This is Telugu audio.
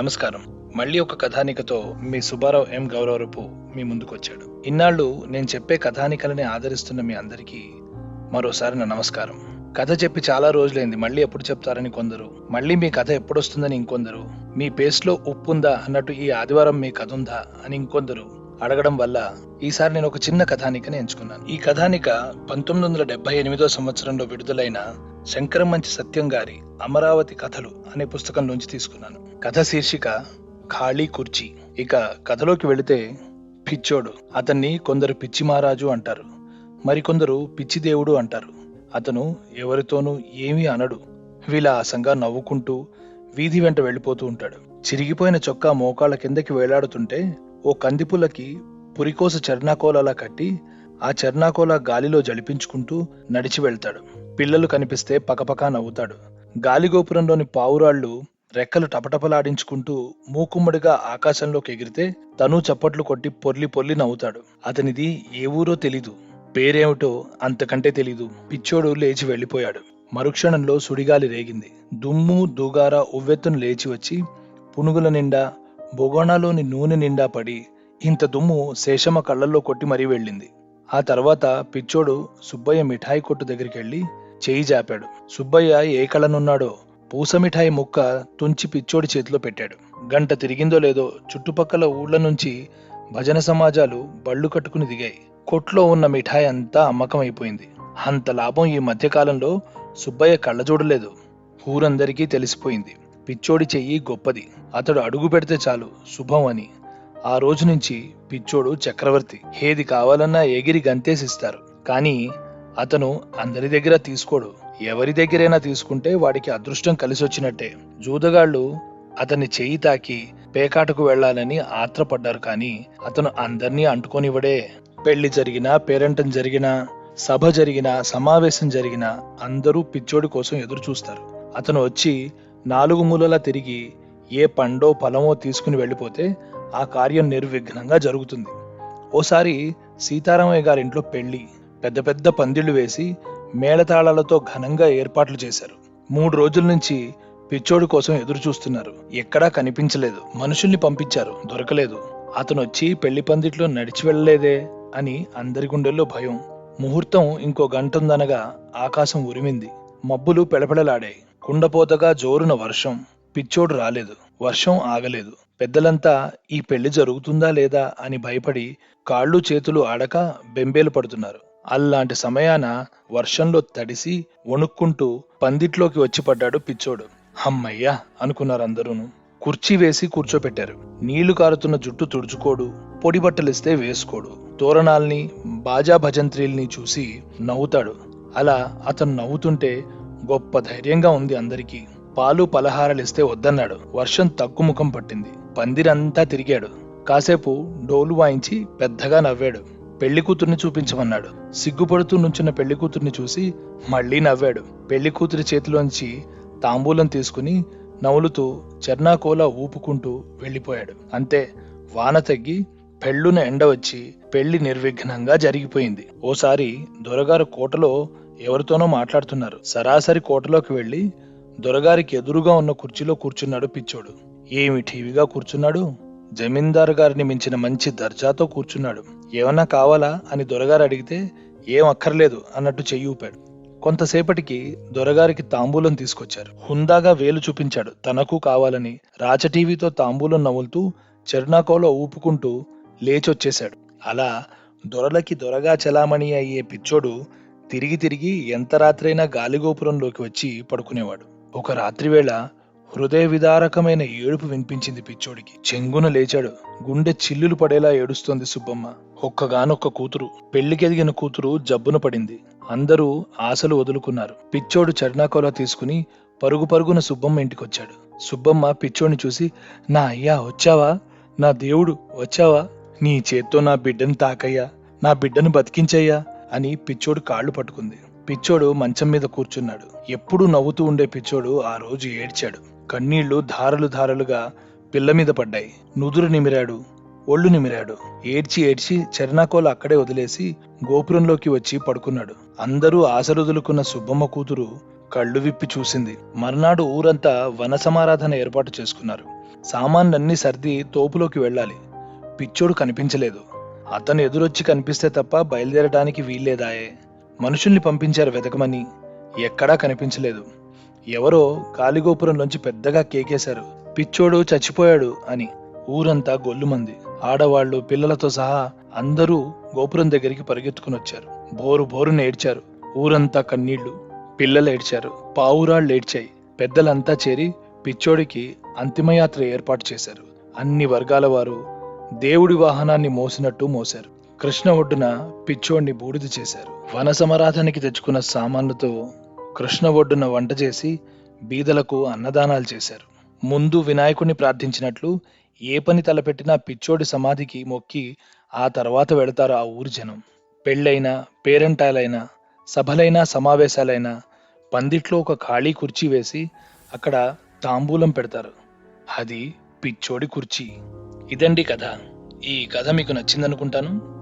నమస్కారం. మళ్ళీ ఒక కథానికతో మీ సుబ్బారావు ఎం గౌరవరపు మీ ముందుకొచ్చాడు. ఇన్నాళ్ళు నేను చెప్పే కథానికలని ఆదరిస్తున్న మీ అందరికీ మరోసారి నా నమస్కారం. కథ చెప్పి చాలా రోజులైంది, మళ్ళీ ఎప్పుడు చెప్తారని కొందరు, మళ్ళీ మీ కథ ఎప్పుడొస్తుందని ఇంకొందరు, మీ పేస్ట్లో ఉప్పుందా అన్నట్టు ఈ ఆదివారం మీ కథ ఉందా అని ఇంకొందరు అడగడం వల్ల ఈసారి నేను ఒక చిన్న కథానికని ఎంచుకున్నాను. ఈ కథానిక 1978 సంవత్సరంలో విడుదలైన శంకరమంచి సత్యం గారి అమరావతి కథలు అనే పుస్తకం నుంచి తీసుకున్నాను. కథ శీర్షిక ఖాళీ కుర్చీ. ఇక కథలోకి వెళితే, పిచ్చోడు. అతన్ని కొందరు పిచ్చి మహారాజు అంటారు, మరికొందరు పిచ్చి దేవుడు అంటారు. అతను ఎవరితోనూ ఏమీ అనడు, విలాసంగా నవ్వుకుంటూ వీధి వెంట వెళ్ళిపోతూ ఉంటాడు. చిరిగిపోయిన చొక్కా మోకాళ్ళ కిందకి వేలాడుతుంటే ఓ కందిపుల్లకి పురికోస చర్నాకోలలా కట్టి ఆ చర్నాకోల గాలిలో జలిపించుకుంటూ నడిచి వెళ్తాడు. పిల్లలు కనిపిస్తే పకపకా నవ్వుతాడు. గాలిగోపురంలోని పావురాళ్లు రెక్కలు టపటపలాడించుకుంటూ మూకుమ్మడిగా ఆకాశంలోకి ఎగిరితే తను చప్పట్లు కొట్టి పొర్లి పొర్లి నవ్వుతాడు. అతనిది ఏ ఊరో తెలీదు, పేరేమిటో అంతకంటే తెలీదు. పిచ్చోడు లేచి వెళ్ళిపోయాడు. మరుక్షణంలో సుడిగాలి రేగింది. దుమ్ము దూగార ఉవ్వెత్తును లేచి వచ్చి పునుగుల నిండా బొగోణాలోని నూనె నిండా పడి ఇంత దుమ్ము శేషమ్మ కళ్ళల్లో కొట్టి మరీ వెళ్ళింది. ఆ తర్వాత పిచ్చోడు సుబ్బయ్య మిఠాయి కొట్టు దగ్గరికి వెళ్లి చేయి జాపాడు. సుబ్బయ్య ఏ కళనున్నాడో పూస మిఠాయి ముక్క తుంచి పిచ్చోడి చేతిలో పెట్టాడు. గంట తిరిగిందో లేదో చుట్టుపక్కల ఊళ్ళ నుంచి భజన సమాజాలు బళ్ళు కట్టుకుని దిగాయి. కొట్లో ఉన్న మిఠాయి అంతా అమ్మకం అయిపోయింది. అంత లాభం ఈ మధ్యకాలంలో సుబ్బయ్య కళ్ళ చూడలేదు. ఊరందరికీ తెలిసిపోయింది పిచ్చోడి చెయ్యి గొప్పది, అతడు అడుగు పెడితే చాలు శుభం అని. ఆ రోజు నుంచి పిచ్చోడు చక్రవర్తి. ఏది కావాలన్నా ఎగిరి గంతేసిస్తారు. కానీ అతను అందరి దగ్గర తీసుకోడు. ఎవరి దగ్గరైనా తీసుకుంటే వాడికి అదృష్టం కలిసొచ్చినట్టే. జూదగాళ్లు అతన్ని చెయ్యి తాకి పేకాటకు వెళ్లాలని ఆత్రపడ్డారు, కానీ అతను అందర్నీ అంటుకొనివ్వడే. పెళ్లి జరిగినా, పేరంటం జరిగినా, సభ జరిగినా, సమావేశం జరిగినా అందరూ పిచ్చోడి కోసం ఎదురు చూస్తారు. అతను వచ్చి 4 మూలలా తిరిగి ఏ పండో ఫలమో తీసుకుని వెళ్ళిపోతే ఆ కార్యం నిర్విఘ్నంగా జరుగుతుంది. ఓసారి సీతారామయ్య గారింట్లో పెళ్లి. పెద్ద పెద్ద పందిళ్లు వేసి మేళతాళాలతో ఘనంగా ఏర్పాట్లు చేశారు. 3 రోజుల నుంచి పిచ్చోడి కోసం ఎదురు చూస్తున్నారు. ఎక్కడా కనిపించలేదు. మనుషుల్ని పంపించారు, దొరకలేదు. అతను వచ్చి పెళ్లి పందిట్లో నడిచి వెళ్ళలేదే అని అందరి గుండెల్లో భయం. ముహూర్తం ఇంకో గంట ఉందనగా ఆకాశం ఉరిమింది. మబ్బులు పెళపెళలాడాయి. కుండపోతగా జోరున వర్షం. పిచ్చోడు రాలేదు. వర్షం ఆగలేదు. పెద్దలంతా ఈ పెళ్లి జరుగుతుందా లేదా అని భయపడి కాళ్ళు చేతులు ఆడక బెంబేలు పడుతున్నారు. అలాంటి సమయాన వర్షంలో తడిసి వణుక్కుంటూ పందిట్లోకి వచ్చి పడ్డాడు పిచ్చోడు. హమ్మయ్యా అనుకున్నారు అందరూను. కుర్చీ వేసి కూర్చోపెట్టారు. నీళ్లు కారుతున్న జుట్టు తుడుచుకోడు, పొడి బట్టలిస్తే వేసుకోడు. తోరణాల్ని బాజా భజంత్రీల్ని చూసి నవ్వుతాడు. అలా అతను నవ్వుతుంటే గొప్ప ధైర్యంగా ఉంది అందరికీ. పాలు పలహారాలిస్తే వద్దన్నాడు. వర్షం తగ్గుముఖం పట్టింది. పందిరంతా తిరిగాడు. కాసేపు డోలు వాయించి పెద్దగా నవ్వాడు. పెళ్లి కూతుర్ని చూపించమన్నాడు. సిగ్గుపడుతూ నుంచున్న పెళ్లి కూతుర్ని చూసి మళ్లీ నవ్వాడు. పెళ్లి కూతురి చేతిలోంచి తాంబూలం తీసుకుని నవ్వులుతూ చర్నాకోల ఊపుకుంటూ వెళ్ళిపోయాడు. అంతే, వాన తగ్గి పెళ్ళున ఎండ వచ్చి పెళ్లి నిర్విఘ్నంగా జరిగిపోయింది. ఓసారి దొరగారు కోటలో ఎవరితోనో మాట్లాడుతున్నారు. సరాసరి కోటలోకి వెళ్లి దొరగారికి ఎదురుగా ఉన్న కుర్చీలో కూర్చున్నాడు పిచ్చోడు. ఏమి ఠీవిగా కూర్చున్నాడు. జమీందారు గారిని మించిన మంచి దర్జాతో కూర్చున్నాడు. ఏమన్నా కావాలా అని దొరగారు అడిగితే ఏం అక్కర్లేదు అన్నట్టు చెయ్యి ఊపాడు. కొంతసేపటికి దొరగారికి తాంబూలం తీసుకొచ్చారు. హుందాగా వేలు చూపించాడు తనకు కావాలని. రాచటీవీతో తాంబూలం నవ్వులుతూ చర్నాకోలో ఊపుకుంటూ లేచొచ్చేశాడు. అలా దొరలకి దొరగా చలామణి అయ్యే పిచ్చోడు తిరిగి తిరిగి ఎంత రాత్రైనా గాలిగోపురంలోకి వచ్చి పడుకునేవాడు. ఒక రాత్రివేళ హృదయ విదారకమైన ఏడుపు వినిపించింది పిచ్చోడికి. చెంగున లేచాడు. గుండె చిల్లులు పడేలా ఏడుస్తోంది సుబ్బమ్మ. ఒక్కగానొక్క కూతురు. పెళ్లికెదిగిన కూతురు జబ్బున పడింది. అందరూ ఆశలు వదులుకున్నారు. పిచ్చోడు చర్నాకోలా తీసుకుని పరుగు పరుగున సుబ్బమ్మ ఇంటికొచ్చాడు. సుబ్బమ్మ పిచ్చోడిని చూసి, నా అయ్యా వచ్చావా, నా దేవుడు వచ్చావా, నీ చేత్తో నా బిడ్డను తాకయ్యా, నా బిడ్డను బతికించయ్యా అని పిచ్చోడు కాళ్లు పట్టుకుంది. పిచ్చోడు మంచం మీద కూర్చున్నాడు. ఎప్పుడూ నవ్వుతూ ఉండే పిచ్చోడు ఆ రోజు ఏడ్చాడు. కన్నీళ్లు ధారలు ధారలుగా పిల్ల మీద పడ్డాయి. నుదురు నిమిరాడు, ఒళ్ళు నిమిరాడు. ఏడ్చి ఏడ్చి చర్నాకోల అక్కడే వదిలేసి గోపురంలోకి వచ్చి పడుకున్నాడు. అందరూ ఆశలొదులుకున్న సుబ్బమ్మ కూతురు కళ్ళు విప్పి చూసింది. మర్నాడు ఊరంతా వన సమారాధన ఏర్పాటు చేసుకున్నారు. సామాన్లన్నీ సర్ది తోపులోకి వెళ్ళాలి. పిచ్చోడు కనిపించలేదు. అతను ఎదురొచ్చి కనిపిస్తే తప్ప బయలుదేరటానికి వీల్లేదాయే. మనుషుల్ని పంపించారు వెతకమని. ఎక్కడా కనిపించలేదు. ఎవరో గాలిగోపురంలోంచి పెద్దగా కేకేశారు, పిచ్చోడు చచ్చిపోయాడు అని. ఊరంతా గొల్లుమంది. ఆడవాళ్లు పిల్లలతో సహా అందరూ గోపురం దగ్గరికి పరిగెత్తుకునొచ్చారు. బోరు బోరున ఏడ్చారు. ఊరంతా కన్నీళ్లు. పిల్లలు ఏడ్చారు, పావురాళ్ళు ఏడ్చాయి. పెద్దలంతా చేరి పిచ్చోడికి అంతిమయాత్ర ఏర్పాటు చేశారు. అన్ని వర్గాల వారు దేవుడి వాహనాన్ని మోసినట్టు మోశారు. కృష్ణ ఒడ్డున పిచ్చోడిని బూడిద చేశారు. వన సమరాధానికి తెచ్చుకున్న సామాన్లతో కృష్ణ ఒడ్డున వంట చేసి బీదలకు అన్నదానాలు చేశారు. ముందు వినాయకుడిని ప్రార్థించినట్లు ఏ పని తలపెట్టినా పిచ్చోడి సమాధికి మొక్కి ఆ తర్వాత వెళతారు ఆ ఊరి జనం. పెళ్ళైనా, పేరంటాలైనా, సభలైనా, సమావేశాలైనా పందిట్లో ఒక ఖాళీ కుర్చీ వేసి అక్కడ తాంబూలం పెడతారు. అది పిచ్చోడి కుర్చీ. ఇదండి కథ. ఈ కథ మీకు నచ్చిందనుకుంటాను.